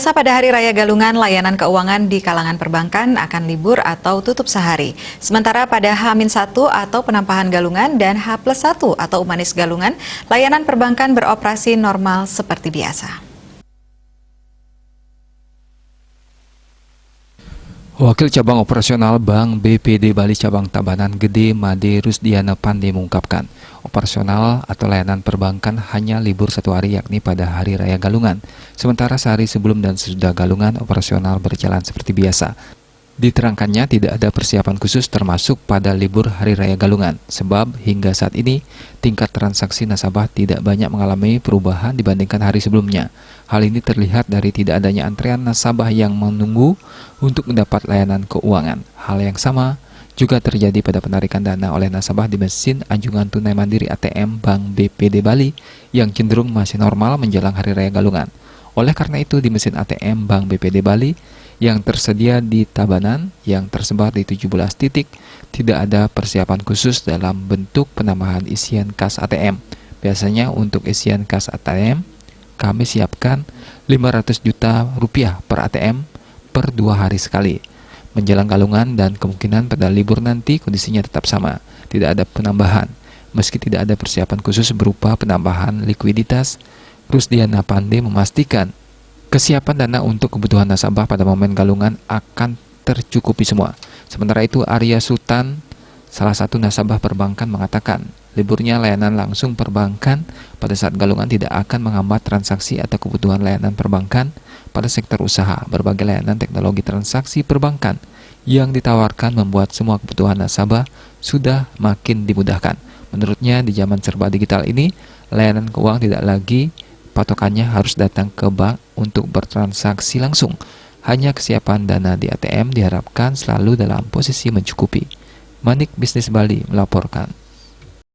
Pada Hari Raya Galungan, layanan keuangan di kalangan perbankan akan libur atau tutup sehari. Sementara pada H-1 atau penampahan galungan dan H+1 atau umanis galungan, layanan perbankan beroperasi normal seperti biasa. Wakil Cabang Operasional Bank BPD Bali Cabang Tabanan Gede Made Rusdiana Pande mengungkapkan, operasional atau layanan perbankan hanya libur satu hari yakni pada Hari Raya Galungan. Sementara sehari sebelum dan sesudah Galungan operasional berjalan seperti biasa. Diterangkannya tidak ada persiapan khusus termasuk pada libur Hari Raya Galungan, sebab hingga saat ini tingkat transaksi nasabah tidak banyak mengalami perubahan dibandingkan hari sebelumnya. Hal ini terlihat dari tidak adanya antrean nasabah yang menunggu untuk mendapat layanan keuangan. Hal yang sama juga terjadi pada penarikan dana oleh nasabah di mesin anjungan tunai mandiri ATM Bank BPD Bali yang cenderung masih normal menjelang Hari Raya Galungan. Oleh karena itu, di mesin ATM Bank BPD Bali yang tersedia di Tabanan yang tersebar di 17 titik, tidak ada persiapan khusus dalam bentuk penambahan isian kas ATM. Biasanya untuk isian kas ATM, kami siapkan 500 juta rupiah per ATM per 2 hari sekali. Menjelang Galungan dan kemungkinan pada libur nanti kondisinya tetap sama, tidak ada penambahan. Meski tidak ada persiapan khusus berupa penambahan likuiditas, Rusdiana Pande memastikan kesiapan dana untuk kebutuhan nasabah pada momen Galungan akan tercukupi semua. Sementara itu, Arya Sultan, salah satu nasabah perbankan, mengatakan liburnya layanan langsung perbankan pada saat Galungan tidak akan menghambat transaksi atau kebutuhan layanan perbankan pada sektor usaha. Berbagai layanan teknologi transaksi perbankan yang ditawarkan membuat semua kebutuhan nasabah sudah makin dimudahkan. Menurutnya, di zaman serba digital ini, layanan keuangan tidak lagi patokannya harus datang ke bank untuk bertransaksi langsung. Hanya kesiapan dana di ATM diharapkan selalu dalam posisi mencukupi. Manik Bisnis Bali melaporkan.